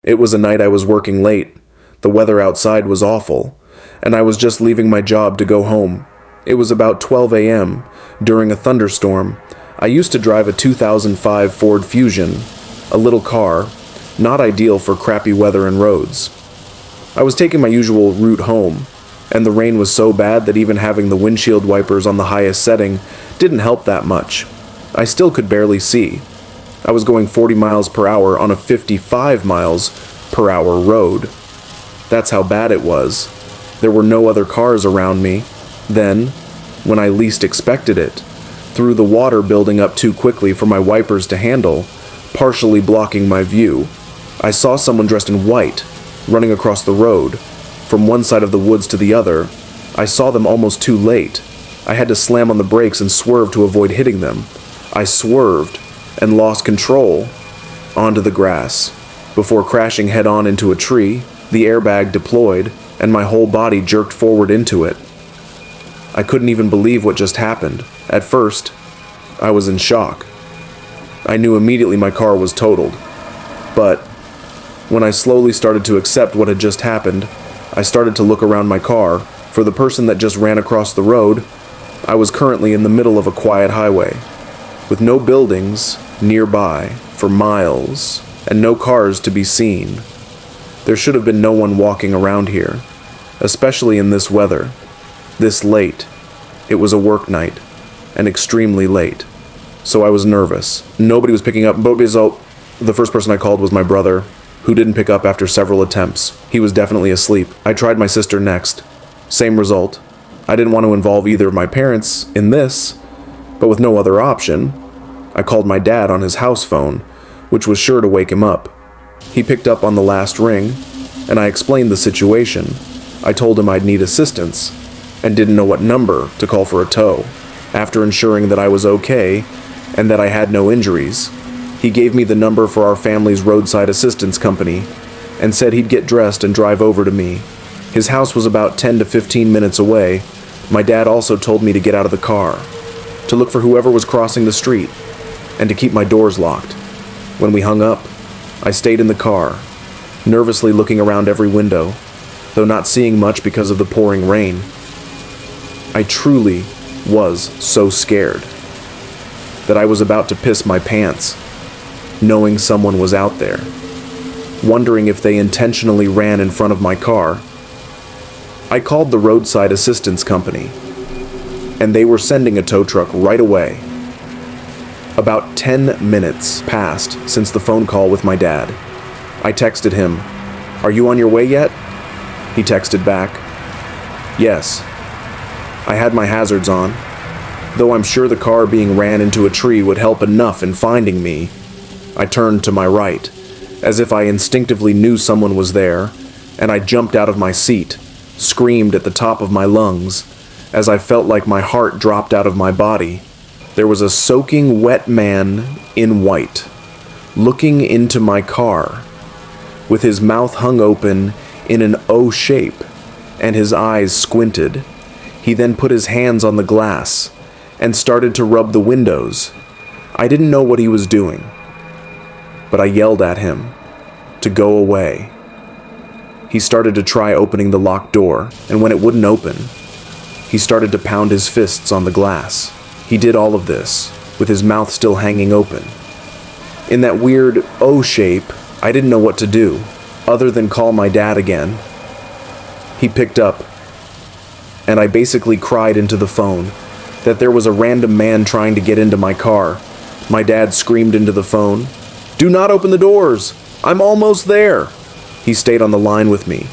It was a night I was working late. The weather outside was awful, and I was just leaving my job to go home. It was about 12 a.m. during a thunderstorm. I used to drive a 2005 Ford Fusion, a little car, not ideal for crappy weather and roads. I was taking my usual route home, and the rain was so bad that even having the windshield wipers on the highest setting didn't help that much. I still could barely see. I was going 40 miles per hour on a 55 miles per hour road. That's how bad it was. There were no other cars around me. Then, when I least expected it, through the water building up too quickly for my wipers to handle, partially blocking my view, I saw someone dressed in white running across the road. From one side of the woods to the other, I saw them almost too late. I had to slam on the brakes and swerve to avoid hitting them. I swerved and lost control onto the grass. Before crashing head-on into a tree, the airbag deployed, and my whole body jerked forward into it. I couldn't even believe what just happened. At first, I was in shock. I knew immediately my car was totaled. But when I slowly started to accept what had just happened, I started to look around my car. For the person that just ran across the road, I was currently in the middle of a quiet highway, with no buildings nearby for miles, and no cars to be seen. There should have been no one walking around here, especially in this weather, this late. It was a work night, and extremely late, so I was nervous. Nobody was picking up, so the first person I called was my brother, who didn't pick up after several attempts. He was definitely asleep. I tried my sister next. Same result. I didn't want to involve either of my parents in this, but with no other option, I called my dad on his house phone, which was sure to wake him up. He picked up on the last ring, and I explained the situation. I told him I'd need assistance, and didn't know what number to call for a tow. After ensuring that I was okay, and that I had no injuries, he gave me the number for our family's roadside assistance company, and said he'd get dressed and drive over to me. His house was about 10 to 15 minutes away. My dad also told me to get out of the car, to look for whoever was crossing the street, and to keep my doors locked. When we hung up, I stayed in the car, nervously looking around every window, though not seeing much because of the pouring rain. I truly was so scared that I was about to piss my pants, knowing someone was out there, wondering if they intentionally ran in front of my car. I called the roadside assistance company, and they were sending a tow truck right away. About 10 minutes passed since the phone call with my dad. I texted him, "Are you on your way yet?" He texted back, "Yes." I had my hazards on, though I'm sure the car being ran into a tree would help enough in finding me. I turned to my right, as if I instinctively knew someone was there, and I jumped out of my seat, screamed at the top of my lungs, as I felt like my heart dropped out of my body. There was a soaking wet man in white, looking into my car, with his mouth hung open in an O shape, and his eyes squinted. He then put his hands on the glass, and started to rub the windows. I didn't know what he was doing, but I yelled at him to go away. He started to try opening the locked door, and when it wouldn't open, he started to pound his fists on the glass. He did all of this, with his mouth still hanging open. In that weird O shape, I didn't know what to do, other than call my dad again. He picked up, and I basically cried into the phone that there was a random man trying to get into my car. My dad screamed into the phone, "Do not open the doors! I'm almost there!" He stayed on the line with me,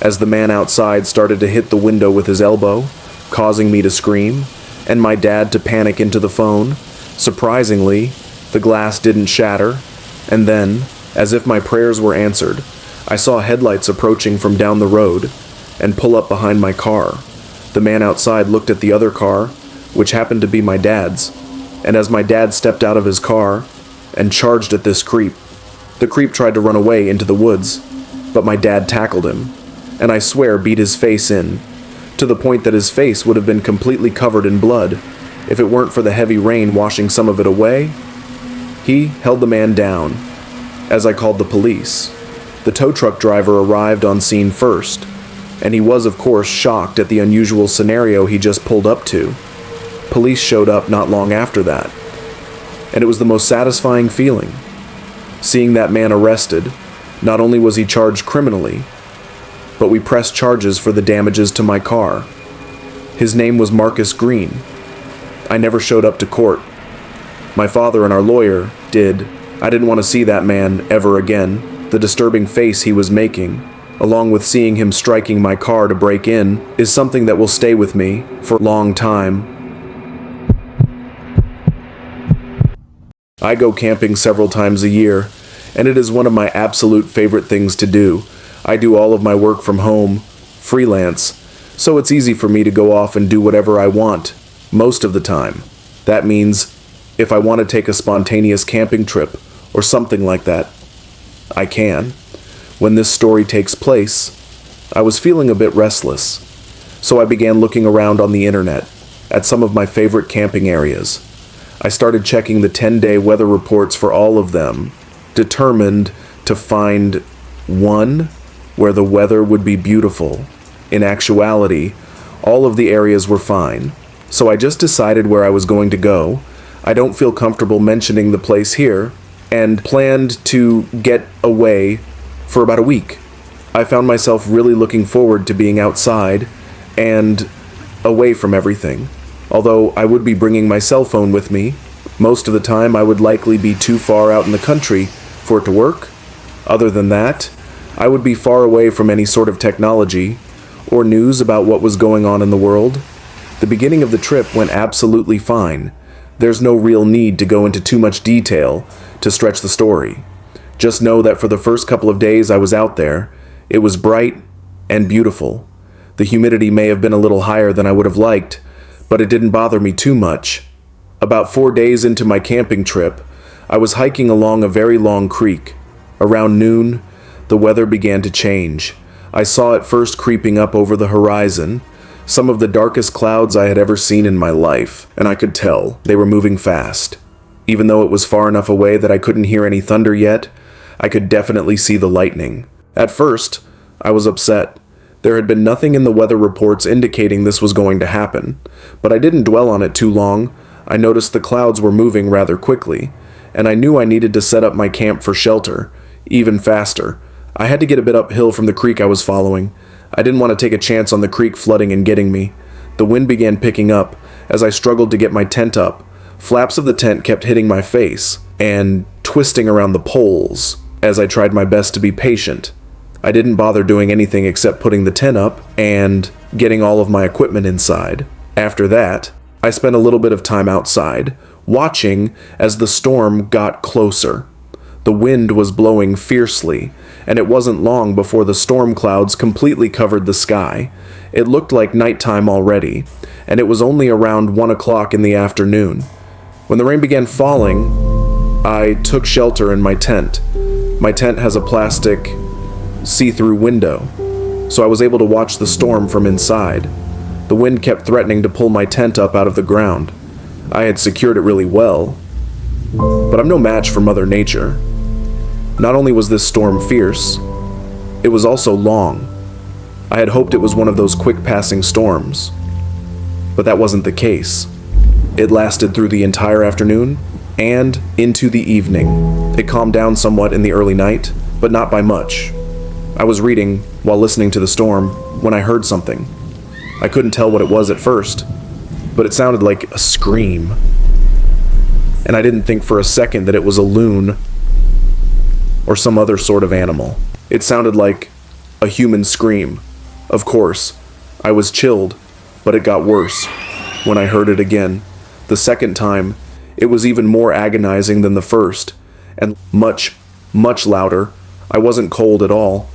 as the man outside started to hit the window with his elbow, causing me to scream, and my dad to panic into the phone. Surprisingly, the glass didn't shatter, and then, as if my prayers were answered, I saw headlights approaching from down the road and pull up behind my car. The man outside looked at the other car, which happened to be my dad's, and as my dad stepped out of his car and charged at this creep, the creep tried to run away into the woods, but my dad tackled him, and I swear beat his face in, to the point that his face would have been completely covered in blood if it weren't for the heavy rain washing some of it away. He held the man down as I called the police. The tow truck driver arrived on scene first, and he was, of course, shocked at the unusual scenario he just pulled up to. Police showed up not long after that, and it was the most satisfying feeling. Seeing that man arrested, not only was he charged criminally, but we pressed charges for the damages to my car. His name was Marcus Green. I never showed up to court. My father and our lawyer did. I didn't want to see that man ever again. The disturbing face he was making, along with seeing him striking my car to break in, is something that will stay with me for a long time. I go camping several times a year, and it is one of my absolute favorite things to do. I do all of my work from home, freelance, so it's easy for me to go off and do whatever I want, most of the time. That means if I want to take a spontaneous camping trip or something like that, I can. When this story takes place, I was feeling a bit restless, so I began looking around on the internet at some of my favorite camping areas. I started checking the 10-day weather reports for all of them, determined to find one where the weather would be beautiful. In actuality, all of the areas were fine, so I just decided where I was going to go. I don't feel comfortable mentioning the place here, and planned to get away for about a week. I found myself really looking forward to being outside and away from everything. Although I would be bringing my cell phone with me, most of the time I would likely be too far out in the country for it to work. Other than that, I would be far away from any sort of technology or news about what was going on in the world. The beginning of the trip went absolutely fine. There's no real need to go into too much detail to stretch the story. Just know that for the first couple of days I was out there, it was bright and beautiful. The humidity may have been a little higher than I would have liked, but it didn't bother me too much. About 4 days into my camping trip, I was hiking along a very long creek. Around noon, the weather began to change. I saw it first creeping up over the horizon, some of the darkest clouds I had ever seen in my life, and I could tell they were moving fast. Even though it was far enough away that I couldn't hear any thunder yet, I could definitely see the lightning. At first, I was upset. There had been nothing in the weather reports indicating this was going to happen, but I didn't dwell on it too long. I noticed the clouds were moving rather quickly, and I knew I needed to set up my camp for shelter, even faster. I had to get a bit uphill from the creek I was following. I didn't want to take a chance on the creek flooding and getting me. The wind began picking up as I struggled to get my tent up. Flaps of the tent kept hitting my face and twisting around the poles as I tried my best to be patient. I didn't bother doing anything except putting the tent up and getting all of my equipment inside. After that, I spent a little bit of time outside, watching as the storm got closer. The wind was blowing fiercely, and it wasn't long before the storm clouds completely covered the sky. It looked like nighttime already, and it was only around 1 o'clock in the afternoon. When the rain began falling, I took shelter in my tent. My tent has a plastic see-through window, so I was able to watch the storm from inside. The wind kept threatening to pull my tent up out of the ground. I had secured it really well, but I'm no match for Mother Nature. Not only was this storm fierce, it was also long. I had hoped it was one of those quick-passing storms, but that wasn't the case. It lasted through the entire afternoon and into the evening. It calmed down somewhat in the early night, but not by much. I was reading while listening to the storm when I heard something. I couldn't tell what it was at first, but it sounded like a scream. And I didn't think for a second that it was a loon or some other sort of animal. It sounded like a human scream. Of course, I was chilled, but it got worse when I heard it again. The second time, it was even more agonizing than the first, and much, much louder. I wasn't cold at all,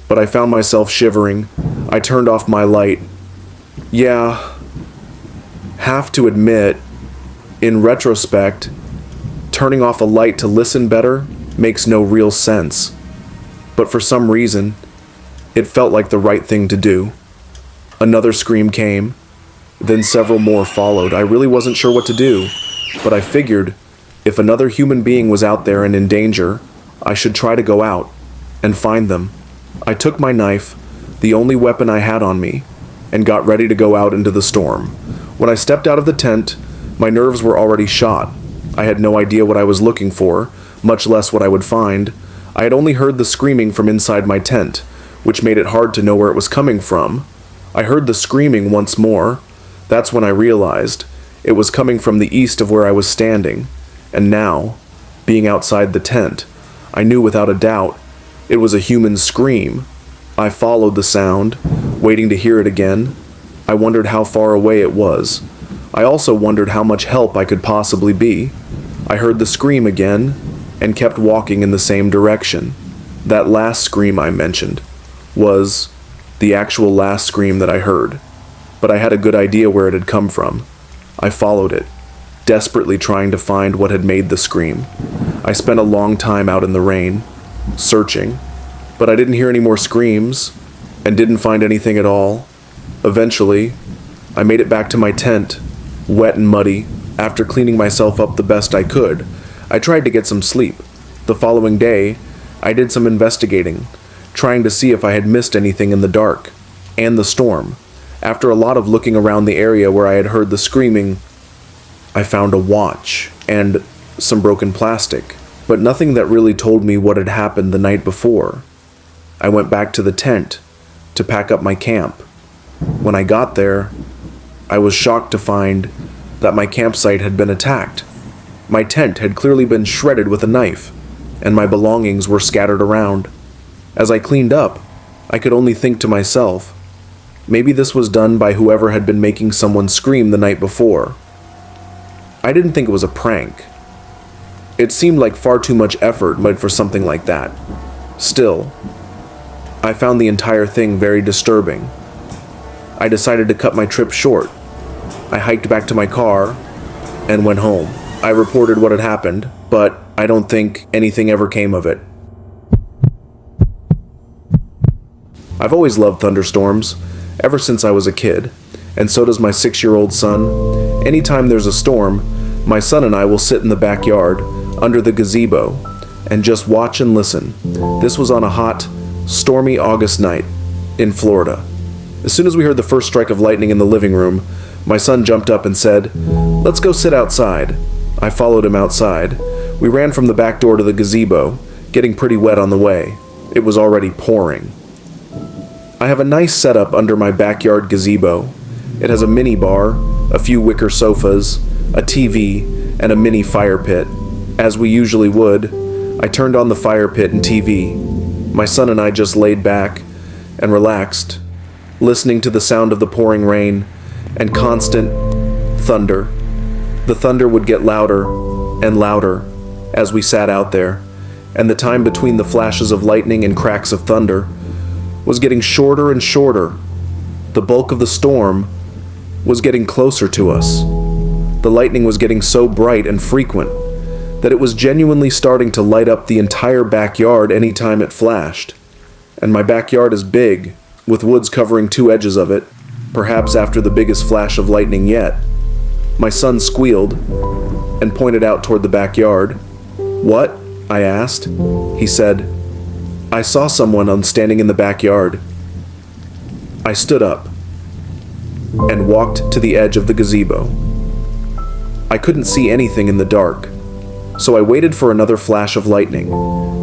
but I found myself shivering. I turned off my light. Yeah, have to admit, in retrospect, turning off a light to listen better makes no real sense. But for some reason, it felt like the right thing to do. Another scream came, then several more followed. I really wasn't sure what to do, but I figured if another human being was out there and in danger, I should try to go out and find them. I took my knife, the only weapon I had on me, and got ready to go out into the storm. When I stepped out of the tent, my nerves were already shot. I had no idea what I was looking for, much less what I would find. I had only heard the screaming from inside my tent, which made it hard to know where it was coming from. I heard the screaming once more. That's when I realized it was coming from the east of where I was standing. And now, being outside the tent, I knew without a doubt it was a human scream. I followed the sound, waiting to hear it again. I wondered how far away it was. I also wondered how much help I could possibly be. I heard the scream again, and kept walking in the same direction. That last scream I mentioned was the actual last scream that I heard, but I had a good idea where it had come from. I followed it, desperately trying to find what had made the scream. I spent a long time out in the rain, searching, but I didn't hear any more screams, and didn't find anything at all. Eventually, I made it back to my tent, wet and muddy. After cleaning myself up the best I could, I tried to get some sleep. The following day, I did some investigating, trying to see if I had missed anything in the dark, and the storm. After a lot of looking around the area where I had heard the screaming, I found a watch and some broken plastic, but nothing that really told me what had happened the night before. I went back to the tent to pack up my camp. When I got there, I was shocked to find that my campsite had been attacked. My tent had clearly been shredded with a knife, and my belongings were scattered around. As I cleaned up, I could only think to myself, maybe this was done by whoever had been making someone scream the night before. I didn't think it was a prank. It seemed like far too much effort made for something like that. Still, I found the entire thing very disturbing. I decided to cut my trip short. I hiked back to my car and went home. I reported what had happened, but I don't think anything ever came of it. I've always loved thunderstorms, ever since I was a kid, and so does my 6-year-old son. Anytime there's a storm, my son and I will sit in the backyard, under the gazebo, and just watch and listen. This was on a hot, stormy August night in Florida. As soon as we heard the first strike of lightning in the living room, my son jumped up and said, "Let's go sit outside." I followed him outside. We ran from the back door to the gazebo, getting pretty wet on the way. It was already pouring. I have a nice setup under my backyard gazebo. It has a mini bar, a few wicker sofas, a TV, and a mini fire pit. As we usually would, I turned on the fire pit and TV. My son and I just laid back and relaxed, listening to the sound of the pouring rain and constant thunder. The thunder would get louder and louder as we sat out there, and the time between the flashes of lightning and cracks of thunder was getting shorter and shorter. The bulk of the storm was getting closer to us. The lightning was getting so bright and frequent that it was genuinely starting to light up the entire backyard any time it flashed. And my backyard is big, with woods covering 2 edges of it, perhaps after the biggest flash of lightning yet. My son squealed and pointed out toward the backyard. "What?" I asked. He said, "I saw someone standing in the backyard." I stood up and walked to the edge of the gazebo. I couldn't see anything in the dark, so I waited for another flash of lightning.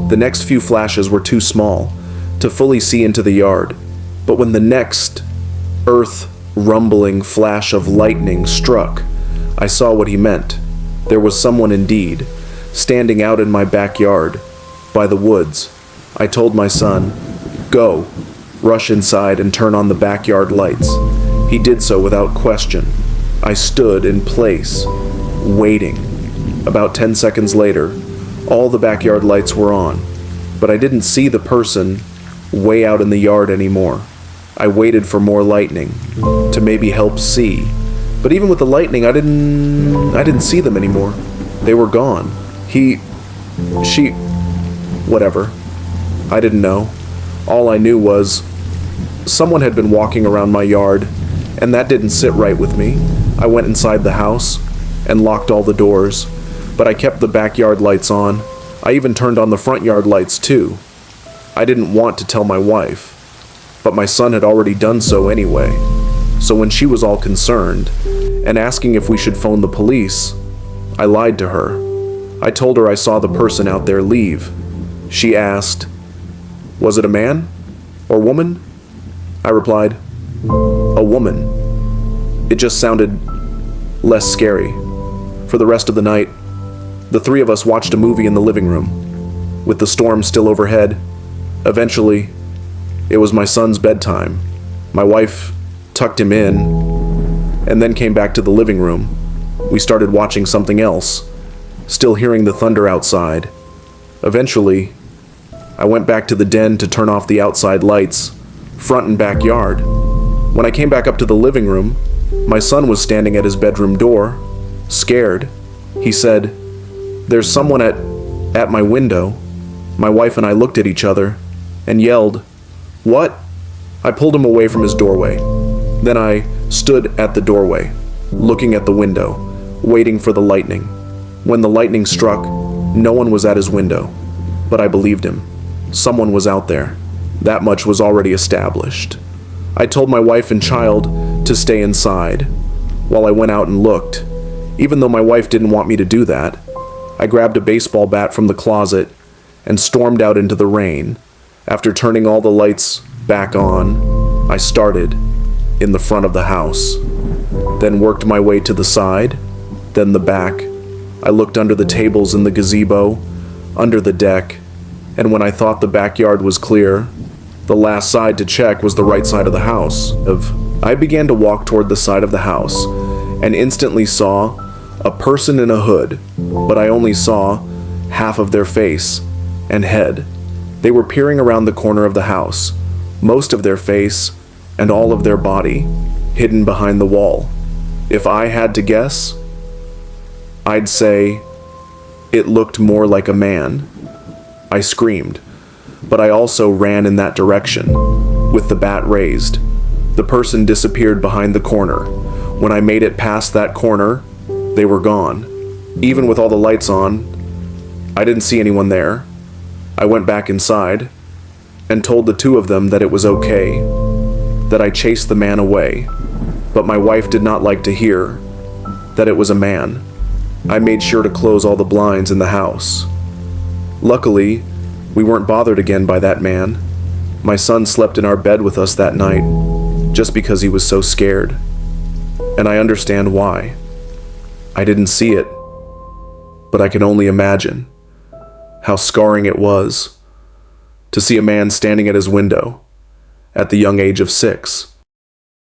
The next few flashes were too small to fully see into the yard, but when the next earth-rumbling flash of lightning struck, I saw what he meant. There was someone indeed, standing out in my backyard, by the woods. I told my son, "Go, rush inside and turn on the backyard lights." He did so without question. I stood in place, waiting. About 10 seconds later, all the backyard lights were on, but I didn't see the person way out in the yard anymore. I waited for more lightning, to maybe help see. But even with the lightning, I didn't see them anymore. They were gone. Whatever. I didn't know. All I knew was someone had been walking around my yard, and that didn't sit right with me. I went inside the house and locked all the doors, but I kept the backyard lights on. I even turned on the front yard lights too. I didn't want to tell my wife, but my son had already done so anyway. So when she was all concerned and asking if we should phone the police, I lied to her. I told her I saw the person out there leave. She asked, "Was it a man or woman?" I replied, "A woman." It just sounded less scary. For the rest of the night, the three of us watched a movie in the living room, with the storm still overhead. Eventually, it was my son's bedtime. My wife tucked him in, and then came back to the living room. We started watching something else, still hearing the thunder outside. Eventually, I went back to the den to turn off the outside lights, front and backyard. When I came back up to the living room, my son was standing at his bedroom door, scared. He said, "There's someone at my window." My wife and I looked at each other and yelled, "What?" I pulled him away from his doorway. Then I stood at the doorway, looking at the window, waiting for the lightning. When the lightning struck, no one was at his window, but I believed him. Someone was out there. That much was already established. I told my wife and child to stay inside, while I went out and looked. Even though my wife didn't want me to do that, I grabbed a baseball bat from the closet and stormed out into the rain. After turning all the lights back on, I started in the front of the house, then worked my way to the side, then the back. I looked under the tables in the gazebo, under the deck, and when I thought the backyard was clear, the last side to check was the right side of the house. I began to walk toward the side of the house and instantly saw a person in a hood, but I only saw half of their face and head. They were peering around the corner of the house, most of their face and all of their body hidden behind the wall. If I had to guess, I'd say it looked more like a man. I screamed, but I also ran in that direction, with the bat raised. The person disappeared behind the corner. When I made it past that corner, they were gone. Even with all the lights on, I didn't see anyone there. I went back inside and told the two of them that it was okay, that I chased the man away, but my wife did not like to hear that it was a man. I made sure to close all the blinds in the house. Luckily, we weren't bothered again by that man. My son slept in our bed with us that night, just because he was so scared. And I understand why. I didn't see it, but I can only imagine how scarring it was to see a man standing at his window at the young age of 6.